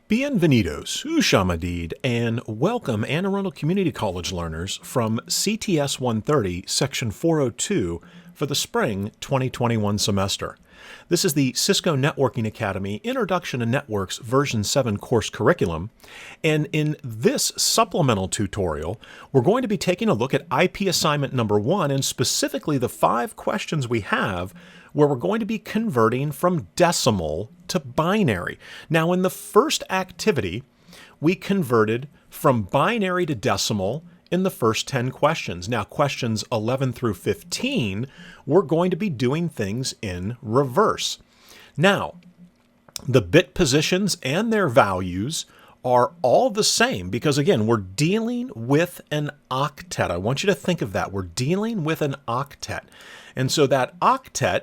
Bienvenidos, Ushamadid, and welcome Anne Arundel Community College learners from CTS-130, Section 402 for the spring 2021 semester. This is the Cisco Networking Academy Introduction to Networks Version 7 course curriculum, and in this supplemental tutorial, we're going to be taking a look at IP assignment number 1 and specifically the 5 questions we have where we're going to be converting from decimal to binary. Now, in the first activity, we converted from binary to decimal in the first 10 questions. Now, questions 11 through 15, we're going to be doing things in reverse. Now, the bit positions and their values are all the same because, again, we're dealing with an octet. I want you to think of that. We're dealing with an octet. And so that octet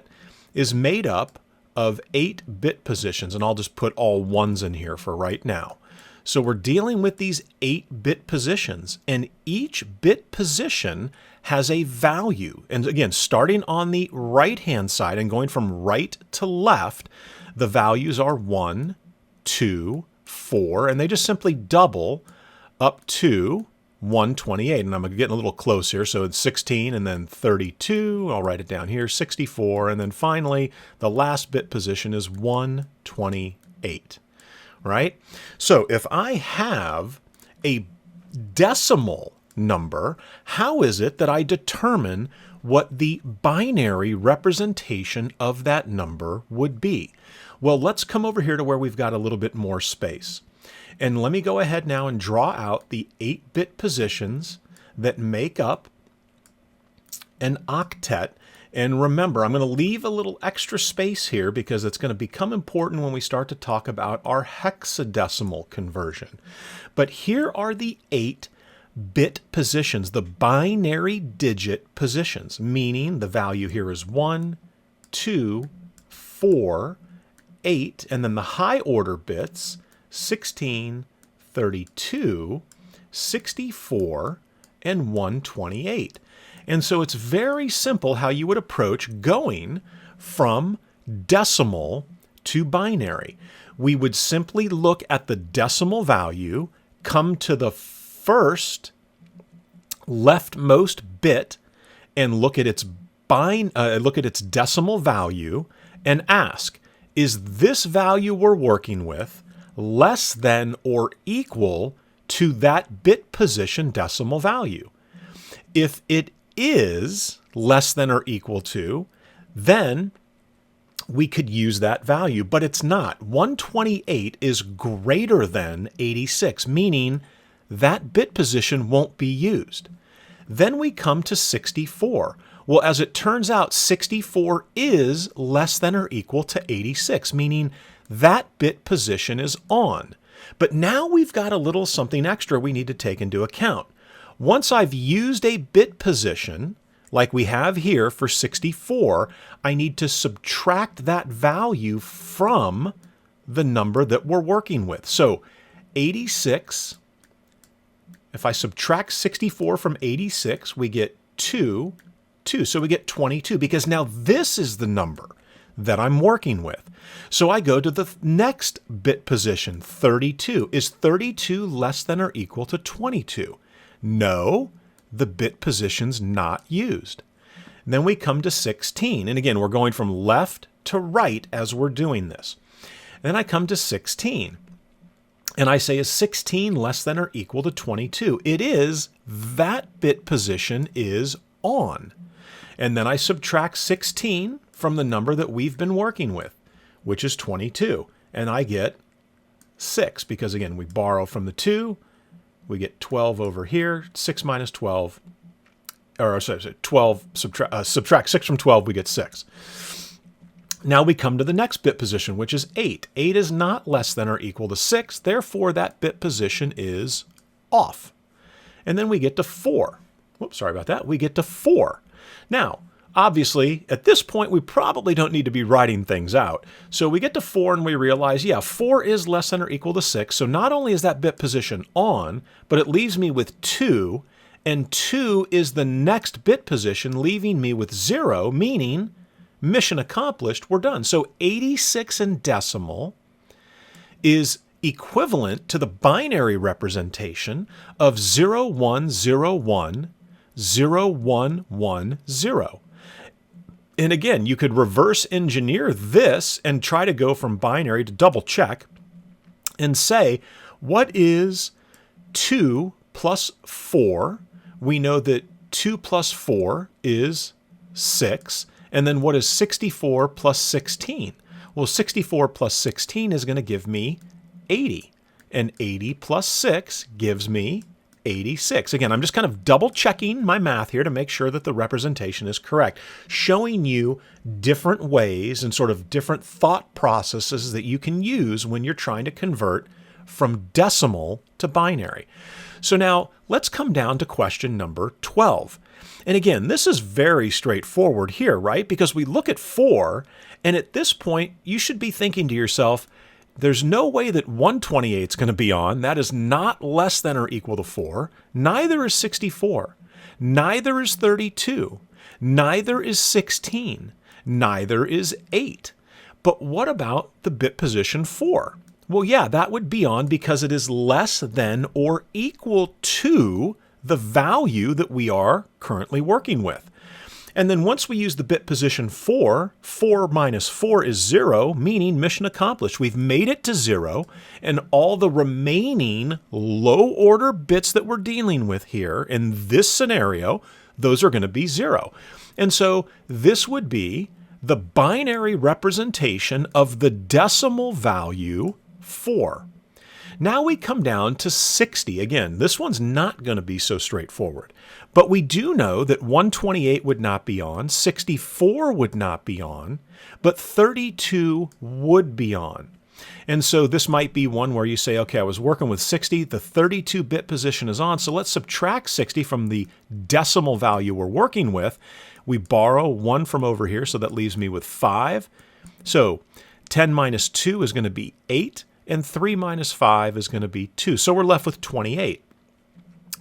is made up of 8 bit positions, and I'll just put all ones in here for right now. So we're dealing with these 8 bit positions, and each bit position has a value. And again, starting on the right-hand side and going from right to left, the values are 1, 2, 4, and they just simply double up to 128, and I'm getting a little close here, so it's 16 and then 32, I'll write it down here, 64, and then finally the last bit position is 128, right? So if I have a decimal number, how is it that I determine what the binary representation of that number would be? Well, let's come over here to where we've got a little bit more space. And let me go ahead now and draw out the 8-bit positions that make up an octet. And remember, I'm going to leave a little extra space here because it's going to become important when we start to talk about our hexadecimal conversion. But here are the 8-bit positions, the binary digit positions, meaning the value here is 1, 2, 4, 8, and then the high order bits 16, 32, 64, and 128. And so it's very simple how you would approach going from decimal to binary. We would simply look at the decimal value, come to the first leftmost bit, and look at its decimal value and ask, is this value we're working with less than or equal to that bit position decimal value? If it is less than or equal to, then we could use that value, but it's not. 128 is greater than 86, meaning that bit position won't be used. Then we come to 64. Well, as it turns out, 64 is less than or equal to 86, meaning that bit position is on. But now we've got a little something extra we need to take into account. Once I've used a bit position, like we have here for 64, I need to subtract that value from the number that we're working with. So 86, if I subtract 64 from 86, we get 2. So we get 22 because now this is the number that I'm working with. So I go to the next bit position, 32. Is 32 less than or equal to 22? No, the bit position's not used. And then we come to 16. And again, we're going from left to right as we're doing this. Then I come to 16. And I say, is 16 less than or equal to 22? It is. That bit position is on. And then I subtract 16 from the number that we've been working with, which is 22. And I get 6 because, again, we borrow from the 2. We get 12 over here. 6 minus 12, or sorry, 12, subtract 6 from 12, we get 6. Now we come to the next bit position, which is 8. 8 is not less than or equal to 6. Therefore, that bit position is off. And then we get to 4. Whoops, sorry about that. We get to 4. Now, obviously, at this point, we probably don't need to be writing things out. So we get to 4 and we realize, yeah, 4 is less than or equal to 6. So not only is that bit position on, but it leaves me with 2. And 2 is the next bit position, leaving me with 0, meaning mission accomplished, we're done. So 86 in decimal is equivalent to the binary representation of 0101, 0110. And again, you could reverse engineer this and try to go from binary to double check and say, what is 2 plus 4? We know that 2 plus 4 is 6. And then what is 64 plus 16? Well, 64 plus 16 is going to give me 80. And 80 plus 6 gives me 86. Again, I'm just kind of double checking my math here to make sure that the representation is correct, showing you different ways and sort of different thought processes that you can use when you're trying to convert from decimal to binary. So now let's come down to question number 12. And again, this is very straightforward here, right? Because we look at 4, and at this point, you should be thinking to yourself, there's no way that 128 is going to be on. That is not less than or equal to 4. Neither is 64. Neither is 32. Neither is 16. Neither is 8. But what about the bit position 4? Well, yeah, that would be on because it is less than or equal to the value that we are currently working with. And then once we use the bit position 4, 4 minus 4 is 0, meaning mission accomplished. We've made it to 0, and all the remaining low-order bits that we're dealing with here in this scenario, those are going to be 0. And so this would be the binary representation of the decimal value 4. Now we come down to 60. Again, this one's not going to be so straightforward. But we do know that 128 would not be on, 64 would not be on, but 32 would be on. And so this might be one where you say, okay, I was working with 60, the 32-bit position is on, so let's subtract 60 from the decimal value we're working with. We borrow 1 from over here, so that leaves me with 5. So 10 minus 2 is going to be 8. And 3 minus 5 is going to be 2. So we're left with 28.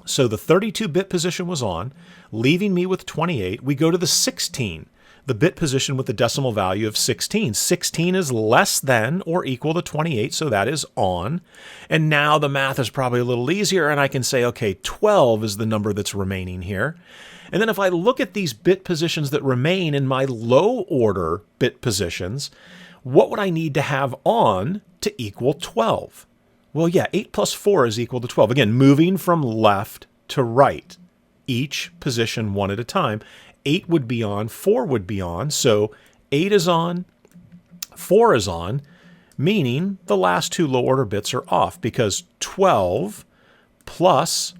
So the 32-bit position was on, leaving me with 28. We go to the 16, the bit position with the decimal value of 16. 16 is less than or equal to 28, so that is on. And now the math is probably a little easier, and I can say, okay, 12 is the number that's remaining here. And then if I look at these bit positions that remain in my low-order bit positions, what would I need to have on to equal 12? Well, yeah, 8 plus 4 is equal to 12. Again, moving from left to right, each position one at a time. 8 would be on, 4 would be on, so 8 is on, 4 is on, meaning the last two low-order bits are off because 12 plus,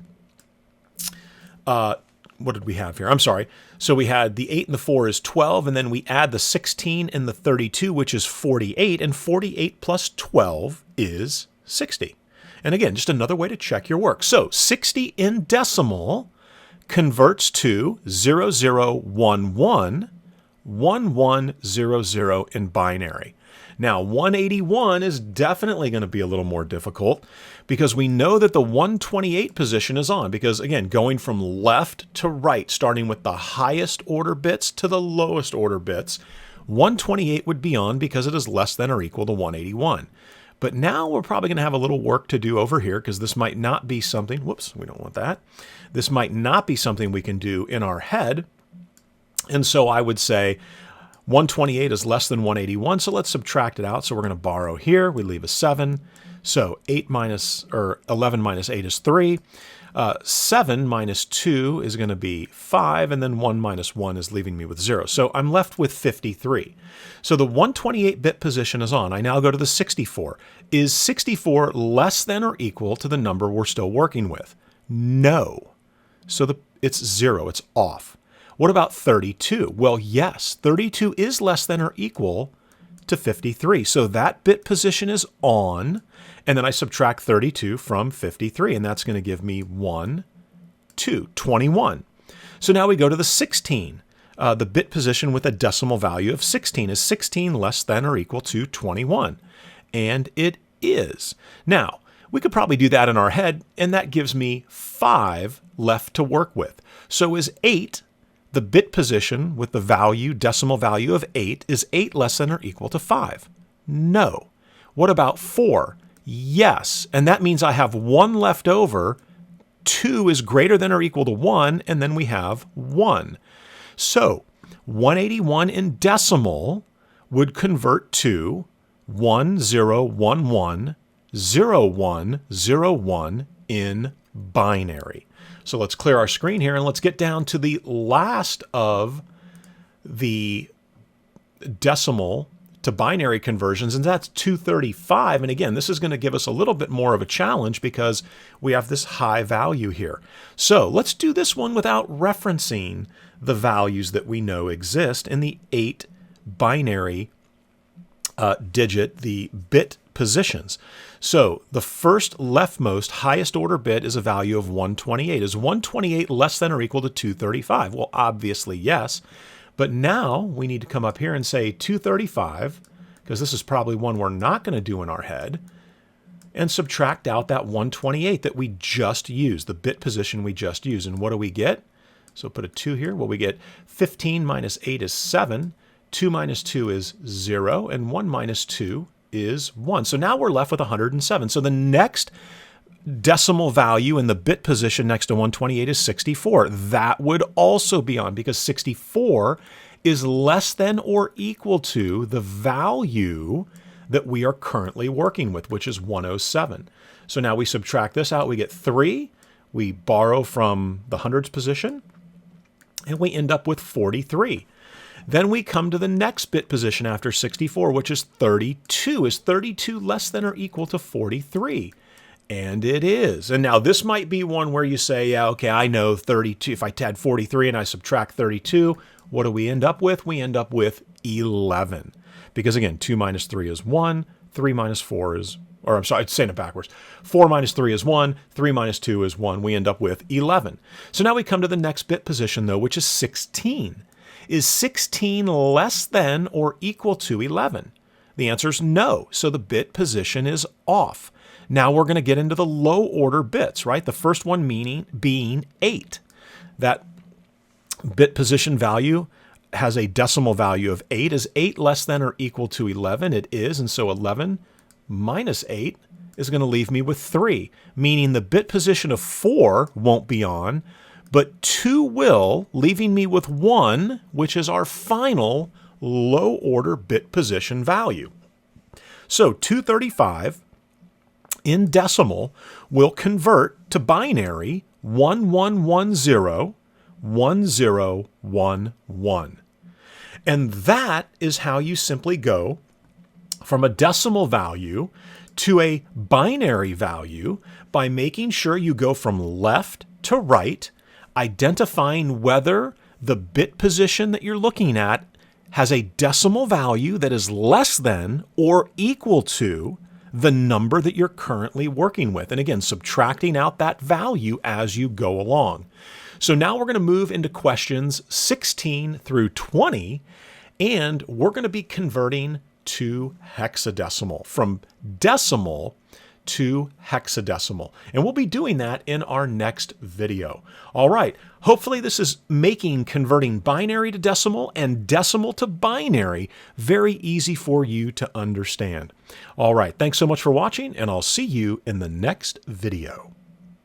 what did we have here? I'm sorry. So we had the 8 and the 4 is 12, and then we add the 16 and the 32, which is 48, and 48 plus 12 is 60. And again, just another way to check your work. So 60 in decimal converts to 0011, 1100 in binary. Now, 181 is definitely going to be a little more difficult because we know that the 128 position is on because, again, going from left to right, starting with the highest order bits to the lowest order bits, 128 would be on because it is less than or equal to 181. But now we're probably going to have a little work to do over here because this might not be something, whoops, we don't want that. This might not be something we can do in our head. And so I would say 128 is less than 181, so let's subtract it out. So we're going to borrow here. We leave a 7. So 11 minus 8 is 3. 7 minus 2 is going to be 5, and then 1 minus 1 is leaving me with 0. So I'm left with 53. So the 128-bit position is on. I now go to the 64. Is 64 less than or equal to the number we're still working with? No. So it's 0. It's off. What about 32? Well, yes, 32 is less than or equal to 53. So that bit position is on, and then I subtract 32 from 53, and that's going to give me 1, 2, 21. So now we go to the 16. The bit position with a decimal value of 16. Is 16 less than or equal to 21? And it is. Now, we could probably do that in our head, and that gives me 5 left to work with. So is 8, the bit position with the value, decimal value of 8, is 8 less than or equal to 5? No. What about 4? Yes, and that means I have 1 left over. 2 is greater than or equal to 1, and then we have 1. So 181 in decimal would convert to 10110101 in binary. So let's clear our screen here and let's get down to the last of the decimal to binary conversions, and that's 235. And again, this is going to give us a little bit more of a challenge because we have this high value here. So let's do this one without referencing the values that we know exist in the 8 binary digit, the bit positions. So the first leftmost highest order bit is a value of 128. Is 128 less than or equal to 235? Well, obviously yes. But now we need to come up here and say 235, because this is probably one we're not going to do in our head, and subtract out that 128 that we just used, the bit position we just used. And what do we get? So put a 2 here. Well, we get 15 minus 8 is 7, 2 minus 2 is 0, and 1 minus 2 is 1. So now we're left with 107. So the next decimal value in the bit position next to 128 is 64. That would also be on because 64 is less than or equal to the value that we are currently working with, which is 107. So now we subtract this out, we get 3, we borrow from the hundreds position, and we end up with 43. Then we come to the next bit position after 64, which is 32. Is 32 less than or equal to 43? And it is. And now this might be one where you say, yeah, okay, I know 32. If I add 43 and I subtract 32, what do we end up with? We end up with 11. Because again, 2 minus 3 is 1, 3 minus 4 is, or I'm sorry, I'm saying it backwards. 4 minus 3 is 1, 3 minus 2 is 1. We end up with 11. So now we come to the next bit position though, which is 16. Is 16 less than or equal to 11? The answer is no. So the bit position is off. Now we're going to get into the low order bits, right? The first one being 8. That bit position value has a decimal value of 8. Is 8 less than or equal to 11? It is, and so 11 minus 8 is going to leave me with 3, meaning the bit position of 4 won't be on, but 2 will, leaving me with 1, which is our final low order bit position value. So 235 in decimal will convert to binary 1110 1011. And that is how you simply go from a decimal value to a binary value by making sure you go from left to right, identifying whether the bit position that you're looking at has a decimal value that is less than or equal to the number that you're currently working with. And again, subtracting out that value as you go along. So now we're going to move into questions 16 through 20, and we're going to be converting to hexadecimal, from decimal to hexadecimal. And we'll be doing that in our next video. All right. Hopefully this is making converting binary to decimal and decimal to binary very easy for you to understand. All right. Thanks so much for watching, and I'll see you in the next video.